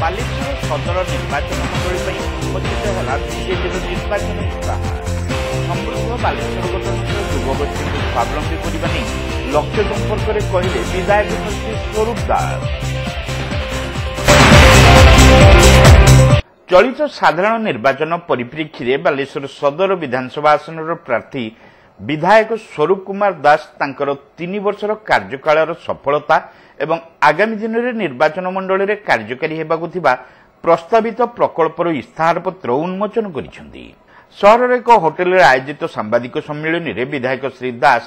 ବାଲେଶ୍ୱର ସଦର ନିର୍ବାଚନ ମଣ୍ଡଳୀ ଉନ୍ମୋଚିତ ହେଲା ବିଜେପିର ନିର୍ବାଚନ ଇସ୍ତାହାର। ସମୃଦ୍ଧ ବାଲେଶ୍ୱର ଗଠନର ଯୁବଗୋଷ୍ଠୀକୁ ସ୍ୱାବଲମ୍ବୀ କରିବା ନେଇ ଲକ୍ଷ୍ୟ ସମ୍ପର୍କରେ କହିଲେ ବିଧାୟକ ମନ୍ତ୍ରୀ ସ୍ୱରୂପ ଦାସ। ଚଳିତ ସାଧାରଣ ନିର୍ବାଚନ ପରିପ୍ରେକ୍ଷୀରେ ବାଲେଶ୍ୱର ସଦର ବିଧାନସଭା ଆସନର ପ୍ରାର୍ଥୀ ବିଧାୟକ ସ୍ୱରୂପ କୁମାର ଦାସ ତାଙ୍କର 3 ବର୍ଷର କାର୍ଯ୍ୟକାଳର ସଫଳତା ଏବଂ ଆଗାମୀ ଦିନରେ ନିର୍ବାଚନ ମଣ୍ଡଳୀରେ କାର୍ଯ୍ୟକାରୀ ହେବାକୁ ଥିବା ପ୍ରସ୍ତାବିତ ପ୍ରକଳ୍ପର ଇସ୍ତାହାରପତ୍ର ଉନ୍ମୋଚନ କରିଛନ୍ତି। ସହରର ଏକ ହୋଟେଲରେ ଆୟୋଜିତ ସାମ୍ବାଦିକ ସମ୍ମିଳନୀରେ ବିଧାୟକ ଶ୍ରୀ ଦାସ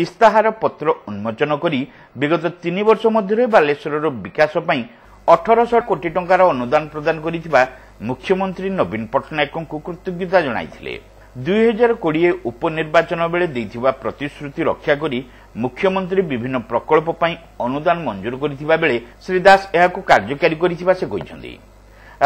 ଇସ୍ତାହାର ପତ୍ର ଉନ୍ମୋଚନ କରି ବିଗତ 3 ବର୍ଷ ମଧ୍ୟରେ ବାଲେଶ୍ୱରର ବିକାଶ ପାଇଁ 1800 କୋଟି ଟଙ୍କାର ଅନୁଦାନ ପ୍ରଦାନ କରିଥିବା ମୁଖ୍ୟମନ୍ତ୍ରୀ ନବୀନ ପଟ୍ଟନାୟକଙ୍କୁ କୃତଜ୍ଞତା ଜଣାଇଥିଲେ। 2020 ଉପନିର୍ବାଚନ ବେଳେ ଦେଇଥିବା ପ୍ରତିଶ୍ରୁତି ରକ୍ଷା କରି ମୁଖ୍ୟମନ୍ତ୍ରୀ ବିଭିନ୍ନ ପ୍ରକଳ୍ପ ପାଇଁ ଅନୁଦାନ ମଞ୍ଜୁର କରିଥିବା ବେଳେ ଶ୍ରୀ ଦାସ ଏହାକୁ କାର୍ଯ୍ୟକାରୀ କରିଥିବା ସେ କହିଛନ୍ତି।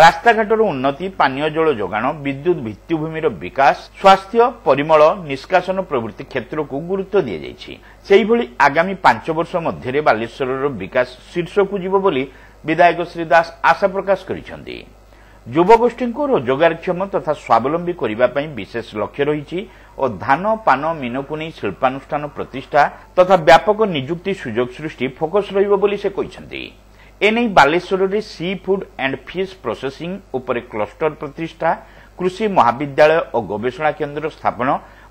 ରାସ୍ତାଘାଟର ଉନ୍ନତି, ପାନୀୟ ଜଳ ଯୋଗାଣ, ବିଦ୍ୟୁତ୍ ଭିତ୍ତିଭୂମିର ବିକାଶ, ସ୍ୱାସ୍ଥ୍ୟ, ପରିମଳ ନିଷ୍କାସନ ପ୍ରଭୃତି କ୍ଷେତ୍ରକୁ ଗୁରୁତ୍ୱ ଦିଆଯାଇଛି। ସେହିଭଳି ଆଗାମୀ 5 ବର୍ଷ ମଧ୍ୟରେ ବାଲେଶ୍ୱରର ବିକାଶ ଶୀର୍ଷକୁ ଯିବ ବୋଲି ବିଧାୟକ ଶ୍ରୀ ଦାସ ଆଶା ପ୍ରକାଶ କରିଛନ୍ତି। ଯୁବଗୋଷ୍ଠୀଙ୍କୁ ରୋଜଗାରକ୍ଷମ ତଥା ସ୍ୱାବଲମ୍ବୀ କରିବା ପାଇଁ ବିଶେଷ ଲକ୍ଷ୍ୟ ରହିଛି ଓ ଧାନ, ପାନ, ମିନକୁ ନେଇ ଶିଳ୍ପାନୁଷ୍ଠାନ ପ୍ରତିଷ୍ଠା ତଥା ବ୍ୟାପକ ନିଯୁକ୍ତି ସୁଯୋଗ ସୃଷ୍ଟି ଫୋକସ୍ ରହିବ ବୋଲି ସେ କହିଛନ୍ତି। ଏନେଇ ବାଲେଶ୍ୱରରେ seafood and fish processing ଉପରେ କ୍ଲଷ୍ଟର ପ୍ରତିଷ୍ଠା, କୃଷି ମହାବିଦ୍ୟାଳୟ ଓ ଗବେଷଣା କେନ୍ଦ୍ର ସ୍ଥାପନ,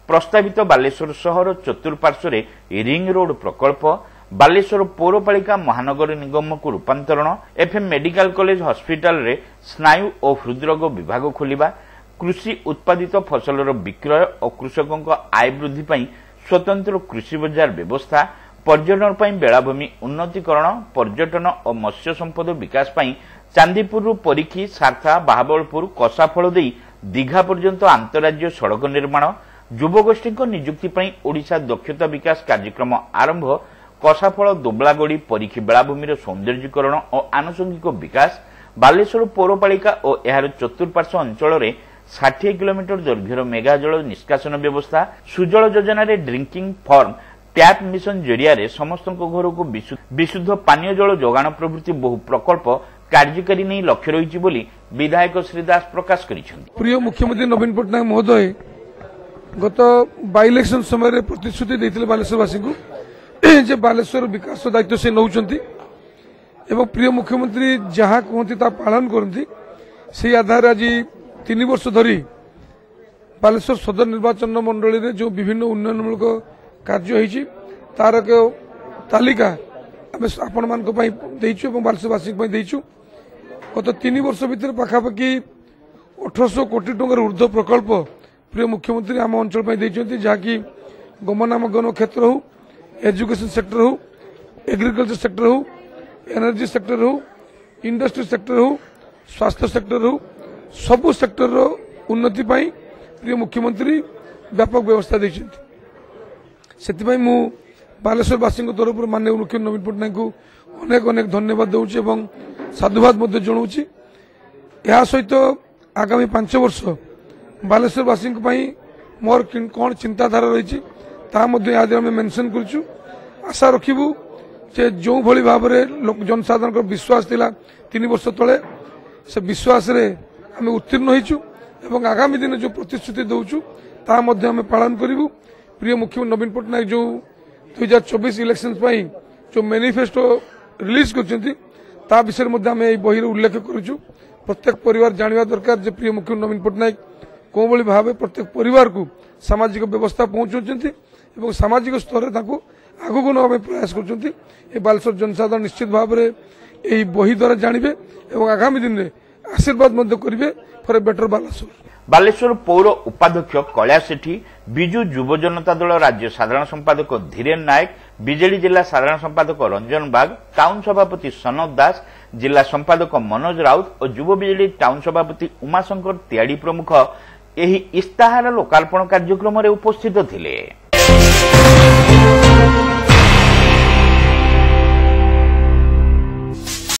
ପ୍ରସ୍ତାବିତ ବାଲେଶ୍ୱର ସହର ଚତୁଃପାର୍ଶ୍ୱରେ ରିଙ୍ଗ ରୋଡ୍ ପ୍ରକଳ୍ପ, ବାଲେଶ୍ୱର ପୌରପାଳିକା ମହାନଗର ନିଗମକୁ ରୂପାନ୍ତରଣ, ଏଫ୍ଏମ୍ ମେଡିକାଲ କଲେଜ ହସ୍ପିଟାଲରେ ସ୍ନାୟୁ ଓ ହୃଦରୋଗ ବିଭାଗ ଖୋଲିବା, କୃଷି ଉତ୍ପାଦିତ ଫସଲର ବିକ୍ରୟ ଓ କୃଷକଙ୍କ ଆୟ ବୃଦ୍ଧି ପାଇଁ ସ୍ୱତନ୍ତ୍ର କୃଷି ବଜାର ବ୍ୟବସ୍ଥା, ପର୍ଯ୍ୟଟନ ପାଇଁ ବେଳାଭୂମି ଉନ୍ନତିକରଣ, ପର୍ଯ୍ୟଟନ ଓ ମତ୍ସ୍ୟ ସମ୍ପଦ ବିକାଶ ପାଇଁ ଚାନ୍ଦିପୁରରୁ ପରୀକ୍ଷୀ, ସାର୍ଥା, ବାହାବଳପୁର, କସାଫଳ ଦେଇ ଦୀଘା ପର୍ଯ୍ୟନ୍ତ ଆନ୍ତଃରାଜ୍ୟ ସଡ଼କ ନିର୍ମାଣ, ଯୁବଗୋଷ୍ଠୀଙ୍କ ନିଯୁକ୍ତି ପାଇଁ ଓଡ଼ିଶା ଦକ୍ଷତା ବିକାଶ କାର୍ଯ୍ୟକ୍ରମ ଆରମ୍ଭ, କସାଫଳ, ଦୋବଳାଗଡ଼ି, ପରୀକ୍ଷୀ ବେଳାଭୂମିର ସୌନ୍ଦର୍ଯ୍ୟକରଣ ଓ ଆନୁଷଙ୍ଗିକ ବିକାଶ, ବାଲେଶ୍ୱର ପୌରପାଳିକା ଓ ଏହାର ଚତୁଃପାର୍ଶ୍ୱ ଅଞ୍ଚଳରେ 60 କିଲୋମିଟର ଦୈର୍ଘ୍ୟର ମେଗା ଜଳ ନିଷ୍କାସନ ବ୍ୟବସ୍ଥା, ସୁଜଳ ଯୋଜନାରେ ଡ୍ରିଙ୍କିଂ ଫର୍ମ ଟ୍ୟାପ୍ ମିଶନ ଜରିଆରେ ସମସ୍ତଙ୍କ ଘରକୁ ବିଶୁଦ୍ଧ ପାନୀୟ ଜଳ ଯୋଗାଣ ପ୍ରଭୃତି ବହୁ ପ୍ରକଳ୍ପ କାର୍ଯ୍ୟକାରୀ ନେଇ ଲକ୍ଷ୍ୟ ରହିଛି ବୋଲି ବିଧାୟକ ଶ୍ରୀ ଦାସ ପ୍ରକାଶ କରିଛନ୍ତି। ପ୍ରିୟ ମୁଖ୍ୟମନ୍ତ୍ରୀ ନବୀନ ପଟ୍ଟନାୟକ ମହୋଦୟ ଗତ ବାଇ ଇଲେକ୍ସନ ସମୟରେ ପ୍ରତିଶ୍ରୁତି ଦେଇଥିଲେ ବାଲେଶ୍ୱରବାସୀଙ୍କୁ ଯେ ବାଲେଶ୍ୱର ବିକାଶ ଦାୟିତ୍ୱ ସେ ନେଉଛନ୍ତି ଏବଂ ପ୍ରିୟ ମୁଖ୍ୟମନ୍ତ୍ରୀ ଯାହା କୁହନ୍ତି ତାହା ପାଳନ କରନ୍ତି। ସେହି ଆଧାରରେ ଆଜି 3 ବର୍ଷ ଧରି ବାଲେଶ୍ୱର ସଦର ନିର୍ବାଚନ ମଣ୍ଡଳୀରେ ଯେଉଁ ବିଭିନ୍ନ ଉନ୍ନୟନମୂଳକ କାର୍ଯ୍ୟ ହୋଇଛି ତାର ଏକ ତାଲିକା ଆମେ ଆପଣମାନଙ୍କ ପାଇଁ ଦେଇଛୁ ଏବଂ ବାଲେଶ୍ୱରବାସୀଙ୍କ ପାଇଁ ଦେଇଛୁ। ଗତ 3 ବର୍ଷ ଭିତରେ ପାଖାପାଖି 1800 କୋଟି ଟଙ୍କାର ଉର୍ଦ୍ଧ୍ୱ ପ୍ରକଳ୍ପ ପ୍ରିୟ ମୁଖ୍ୟମନ୍ତ୍ରୀ ଆମ ଅଞ୍ଚଳ ପାଇଁ ଦେଇଛନ୍ତି, ଯାହାକି ଗମନାଗମନ କ୍ଷେତ୍ର ହେଉ, एजुकेशन सेक्टर हो, एग्रीकल्चर सेक्टर हो, एनर्जी सेक्टर हो, इंडस्ट्री सेक्टर हो, स्वास्थ्य सेक्टर हो, सबु सेक्टर रो उन्नति पाई प्रिय मुख्यमंत्री व्यापक व्यवस्था देइछन्ति। सेतिपाई मु बालेश्वरवासी तरफ माननीय मुख्यमंत्री नवीन पट्टनायक को अनेक अनेक धन्यवाद दूची और साधुवाद जनाऊँगी। या सहित आगामी 5 वर्ष बालेश्वरवासी मोर कौन चिंताधारा रही आम मेनसन करूँ। आशा रखू जे जो भली भाव में जनसाधारण विश्वास थिला 3 वर्ष तले से विश्वास रे आम उत्तीर्ण होइछु एवं आगामी दिन जो प्रतिश्रुति दौचु ता मध्य आम पालन करूँ। प्रिय मुख्यमंत्री नवीन पट्टनायक जो 2024 इलेक्शन जो मैनिफेस्टो रिलीज कर विषय आम बही उल्लेख करूँ। प्रत्येक परिवार जानवा दरकार जे प्रिय मुख्यमंत्री नवीन पट्टनायक कौ भली भाव प्रत्येक परिवार को सामाजिक व्यवस्था पहुंचाउछन्ति एवं सामाजिक स्तर आगक नवा प्रयास कर बालेश्वर जनसाधारण निश्चित भाव में यही बही द्वारा जानवे और आगामी दिन में आशीर्वाद करेंगे for a better Baleswar. Baleswar पौर उपाध्यक्ष कल्या सेठी, बिजु युव जनता दल राज्य साधारण संपादक धीरेन नायक, बीजेडी जिला साधारण संपादक रंजन बाग, टाउन सभापति सनत दास, जिला संपादक मनोज राउत और युव बीजेडी टाउन सभापति उमाशंकर त्याड़ी प्रमुख एही इस्ताहार लोकार्पण कार्यक्रम उपस्थित थिले।